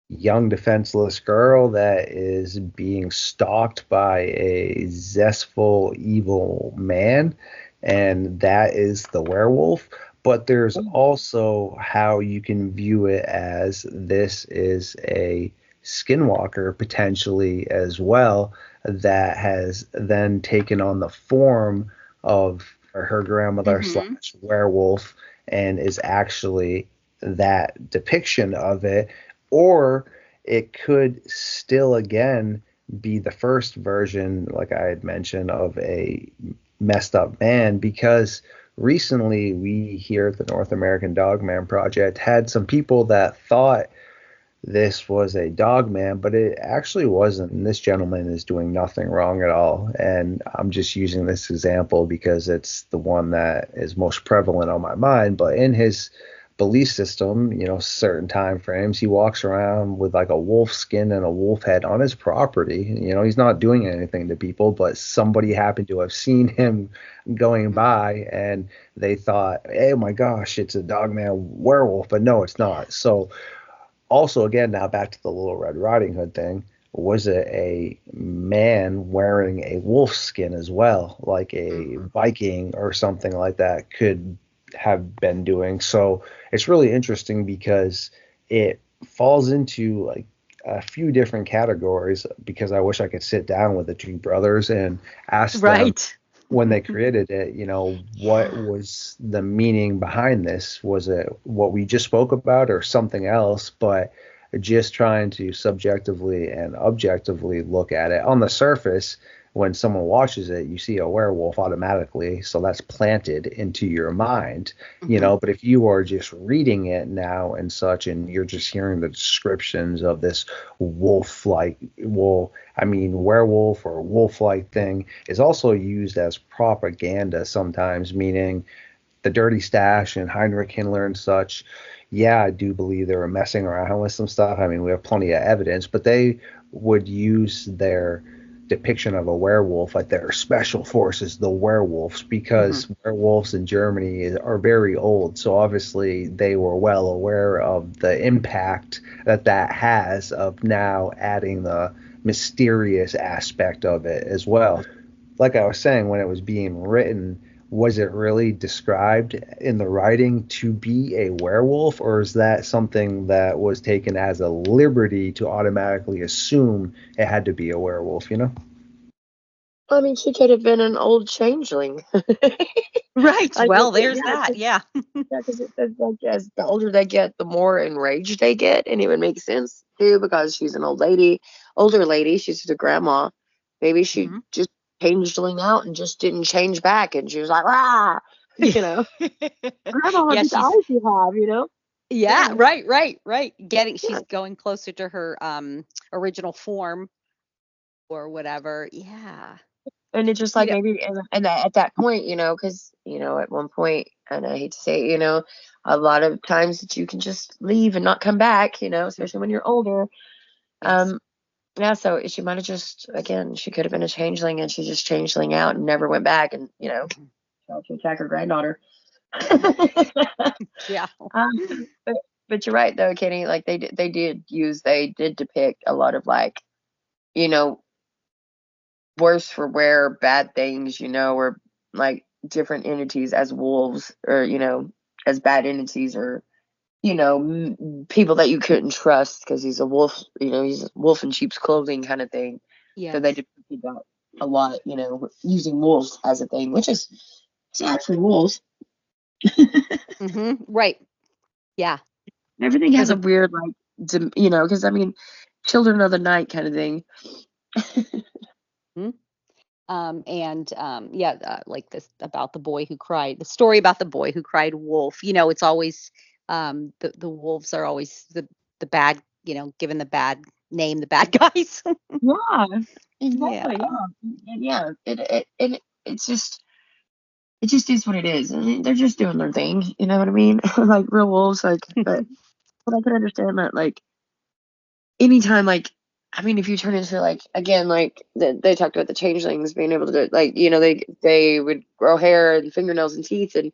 young defenseless girl that is being stalked by a zestful evil man, and that is the werewolf. But there's also how you can view it as this is a skinwalker potentially as well, that has then taken on the form of her grandmother slash werewolf and is actually that depiction of it. Or it could still again be the first version, like I had mentioned, of a messed up man, because recently we here at the North American Dogman Project had some people that thought this was a Dogman, but it actually wasn't. And this gentleman is doing nothing wrong at all. And I'm just using this example because it's the one that is most prevalent on my mind. But in his belief system, certain time frames, he walks around with like a wolf skin and a wolf head on his property. He's not doing anything to people, but somebody happened to have seen him going by and they thought, hey, my gosh, it's a Dogman werewolf. But no, it's not. So also, again, now back to the Little Red Riding Hood thing, was it a man wearing a wolf skin as well, like a Viking or something like that could have been doing? So it's really interesting because it falls into like a few different categories, because I wish I could sit down with the two brothers and ask them when they created it, what was the meaning behind this? Was it what we just spoke about or something else? But just trying to subjectively and objectively look at it. On the surface, when someone watches it, you see a werewolf automatically, so that's planted into your mind, but if you are just reading it now and such, and you're just hearing the descriptions of this werewolf or wolf-like thing is also used as propaganda sometimes, meaning the Dirty Stash and Heinrich Himmler and such. Yeah, I do believe they were messing around with some stuff. I mean, we have plenty of evidence, but they would use their depiction of a werewolf, like their special forces, the werewolves, because werewolves in Germany are very old. So obviously they were well aware of the impact that has of now adding the mysterious aspect of it as well. Like I was saying, when it was being written, was it really described in the writing to be a werewolf, or is that something that was taken as a liberty to automatically assume it had to be a werewolf, I mean, she could have been an old changeling. Right. Well, there's that. Yeah. Yeah, because it says like as the older they get, the more enraged they get, and it would make sense too because she's an older lady. She's a grandma. Maybe she just changeling out and just didn't change back, and she was like, "Ah," Grandma, these eyes you have, Yeah. Right. She's going closer to her original form or whatever. Yeah. And it's just like maybe, and at that point, because at one point, and I hate to say it, a lot of times that you can just leave and not come back, especially when you're older. Yeah, so she might have just, again, she could have been a changeling and she just changeling out and never went back and, tried to attack her granddaughter. Yeah. But you're right though, Kenny. Like they did depict a lot of like, worse for wear bad things, or like different entities as wolves, or as bad entities, or people that you couldn't trust because he's a wolf. He's a wolf in sheep's clothing kind of thing. Yeah. So they depicted that a lot. Using wolves as a thing, which is sad for wolves. Right. Yeah. Everything has a weird because I mean, children of the night kind of thing. Like this about the boy who cried, the story about the boy who cried wolf. It's always the wolves are always the bad, given the bad name, the bad guys. Yeah, exactly. Yeah. It's just it just is what it is. I mean, they're just doing their thing. You know what I mean? Like real wolves, like, but I can understand that, like, anytime, like, I mean, if you turn into, like, again, like, they talked about the changelings being able to do, like, you know, they would grow hair and fingernails and teeth, and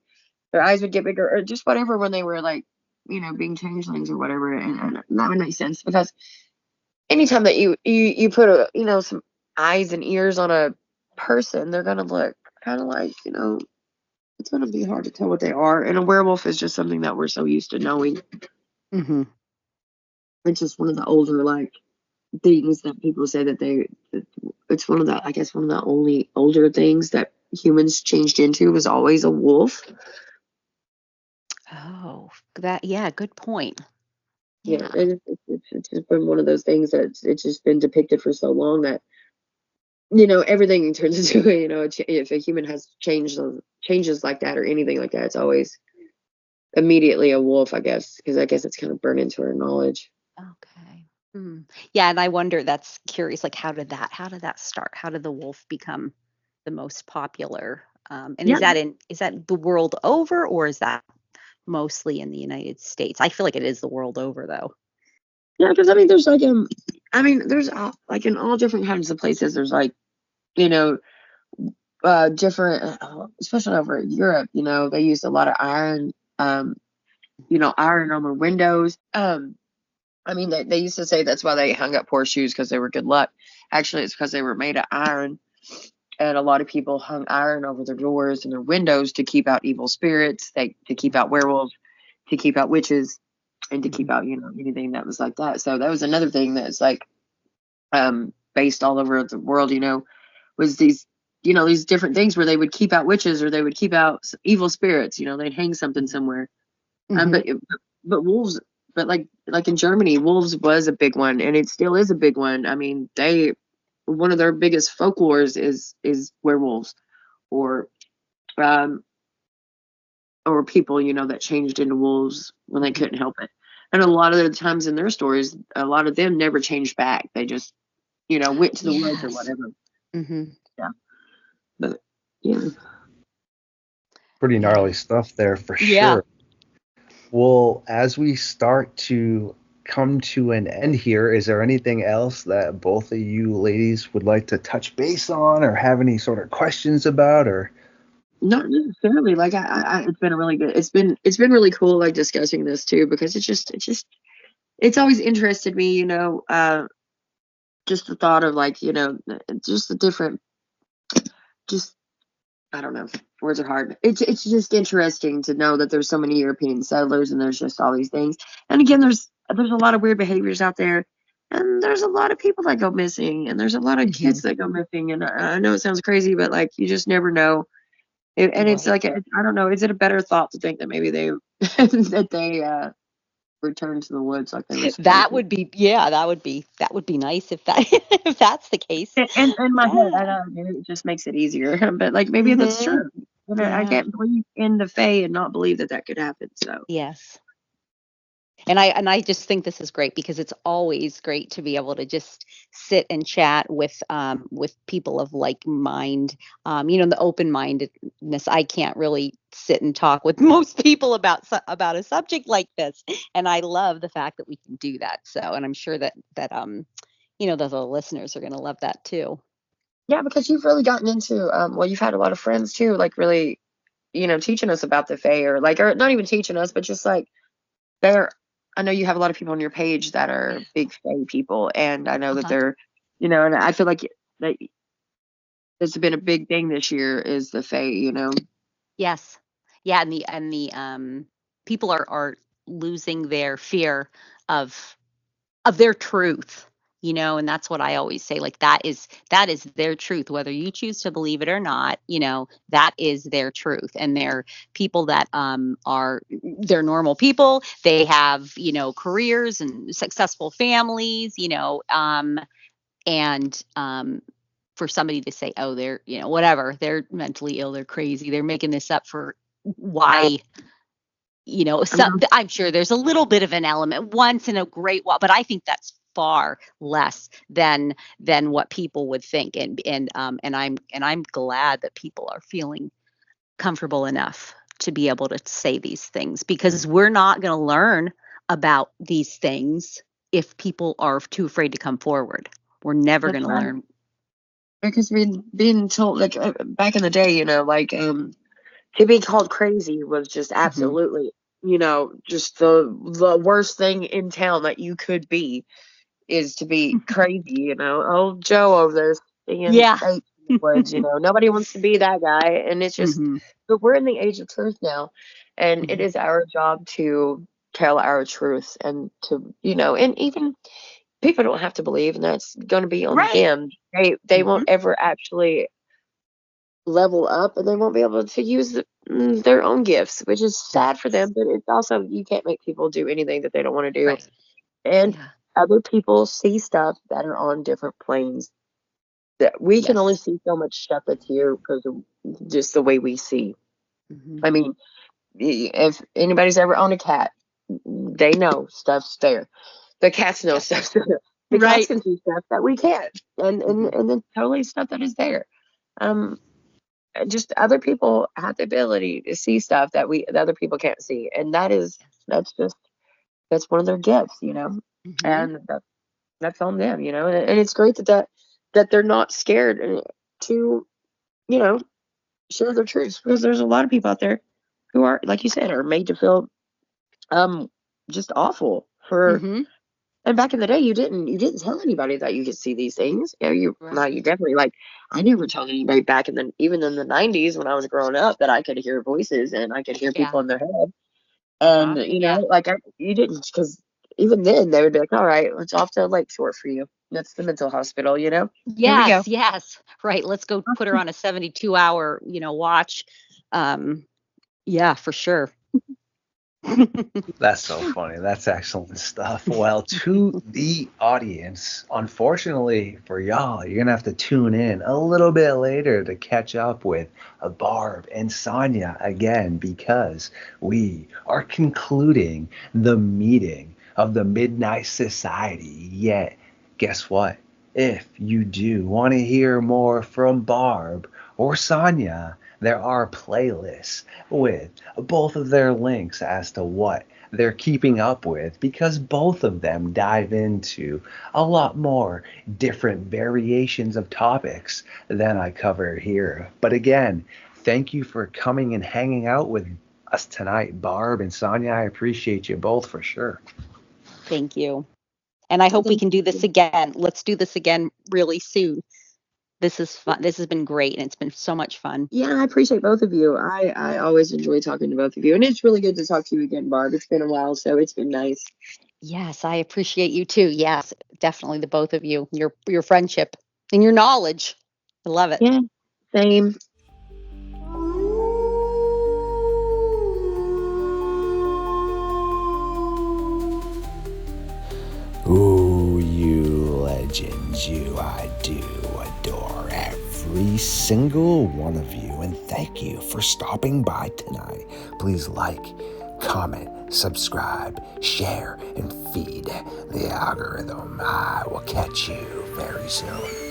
their eyes would get bigger, or just whatever, when they were, like, you know, being changelings or whatever, and that would make sense, because anytime that you put a, you know, some eyes and ears on a person, they're gonna look kind of like, you know, it's gonna be hard to tell what they are. And a werewolf is just something that we're so used to knowing. Mm-hmm. It's just one of the older, like, things that people say that it's one of the, I guess, one of the only older things that humans changed into was always a wolf. Oh, that, yeah, good point. Yeah, and it's just been one of those things that it's just been depicted for so long that, you know, everything turns into, you know, if a human has changes like that or anything like that, it's always immediately a wolf, I guess, because I guess it's kind of burned into our knowledge. Okay. Yeah, and I wonder, that's curious, like how did that start? How did the wolf become the most popular? And Yeah, is that the world over, or is that mostly in the United States? I feel like it is the world over though. yeah, because I mean, there's like I mean, there's like in all different kinds of places. There's like, you know, different, especially over in Europe. You know, they used a lot of iron. You know, iron on their windows. I mean, they used to say that's why they hung up horseshoes, because they were good luck. Actually, it's because they were made of iron, and a lot of people hung iron over their doors and their windows to keep out evil spirits, to keep out werewolves, to keep out witches, and to keep Mhm. out, you know, anything that was like that. So that was another thing that's like, based all over the world. You know, was these, you know, these different things where they would keep out witches or they would keep out evil spirits. You know, they'd hang something somewhere. Mhm. But wolves, but like in Germany, wolves was a big one, and it still is a big one. I mean, one of their biggest folklores is werewolves, or um or people, you know, that changed into wolves when they Mhm. couldn't help it. And a lot of the times in their stories, a lot of them never changed back. They just, you know, went to the woods or Yes. whatever. Mhm. Yeah, but yeah. Pretty Yeah. gnarly stuff there for Yeah. sure. Well, as we start to come to an end here, is there anything else that both of you ladies would like to touch base on or have any sort of questions about? Or Not necessarily. Like, it's been a really good. It's been really cool, like, discussing this too, because it's always interested me. You know, just the thought of, like, you know, just the different, just, I don't know. Words are hard. It's just interesting to know that there's so many European settlers, and there's just all these things. And again, there's a lot of weird behaviors out there, and there's a lot of people that go missing, and there's a lot of Mhm. kids that go missing. And I know it sounds crazy, but, like, you just never know. And it's Right. like, I don't know. Is it a better thought to think that maybe they that they returned to the woods like they were supposed That to? would be, yeah, that would be nice if that if that's the case. And in my head, I Yeah. know it just makes it easier. But, like, maybe that's Mhm. true. You know, I Yeah. can't believe in the Fae and not believe that that could happen. So Yes. And I just think this is great, because it's always great to be able to just sit and chat with people of like mind. The open mindedness. I can't really sit and talk with most people about a subject like this, and I love the fact that we can do that. So, and I'm sure that the listeners are going to love that too. yeah, because you've really gotten into, well, you've had a lot of friends too, like, really, you know, teaching us about the Fae, or like, or not even teaching us, but just like, they're. I know you have a lot of people on your page that are big Fae people, and I know that Uh-huh. they're, you know, and I feel like that it's been a big thing this year is the Fae, you know. Yes. Yeah, and the people are losing their fear of their truth, and that's what I always say, like, that is their truth, whether you choose to believe it or not. That is their truth, and they're people that they're normal people. They have, careers and successful families, and for somebody to say, oh, they're, whatever, they're mentally ill, they're crazy, they're making this up for why. I'm sure there's a little bit of an element once in a great while, but I think that's far less than what people would think. And I'm glad that people are feeling comfortable enough to be able to say these things, because we're not going to learn about these things if people are too afraid to come forward. We're never going to learn. Because we're being told, like, back in the day, you know, like, to be called crazy was just absolutely, you know, just the worst thing in town that you could be is to be crazy, you know. Oh, Joe over there singing in the woods, you know. Nobody wants to be that guy. And it's just, but we're in the age of truth now. And it is our job to tell our truth and to, you know, and even people don't have to believe, and that's going to be on them. They won't ever actually level up, and they won't be able to use their own gifts, which is sad for them. But it's also, you can't make people do anything that they don't want to do. And other people see stuff that are on different planes that we can only see so much stuff that's here because of just the way we see. I mean, if anybody's ever owned a cat, they know stuff's there. The cats know stuff's there. The cats can see stuff that we can't, and then totally stuff that is there. Just other people have the ability to see stuff that the other people can't see, and that's one of their gifts, you know. And that's on them, you know. And it's great that they're not scared to, you know, share their truths, because there's a lot of people out there who are, like you said, are made to feel just awful for. And back in the day, you didn't tell anybody that you could see these things. You know, you definitely, like, I never told anybody back even in the 90s when I was growing up that I could hear voices and I could hear people in their head. And you know, like, you didn't, because even then they would be like, all right, it's off to Lakeshore for you. That's the mental hospital, you know. Yes. Right. Let's go put her on a 72-hour, you know, watch. Yeah, for sure. That's so funny. That's excellent stuff. Well, to the audience, unfortunately for y'all, you're going to have to tune in a little bit later to catch up with Barb and Sonya again, because we are concluding the meeting of the Midnight Society. Yet, guess what? If you do want to hear more from Barb or Sonya, there are playlists with both of their links as to what they're keeping up with, because both of them dive into a lot more different variations of topics than I cover here. But again, thank you for coming and hanging out with us tonight, Barb and Sonya. I appreciate you both for sure. Thank you. And I hope we can do this again. Let's do this again really soon. This is fun. This has been great, and it's been so much fun. Yeah, I appreciate both of you. I always enjoy talking to both of you, and it's really good to talk to you again, Barb. It's been a while, so it's been nice. Yes, I appreciate you too. Yes, definitely the both of you. Your friendship and your knowledge. I love it. Yeah, same. Ooh, you legends, you, I do adore every single one of you, and thank you for stopping by tonight. Please like, comment, subscribe, share, and feed the algorithm. I will catch you very soon.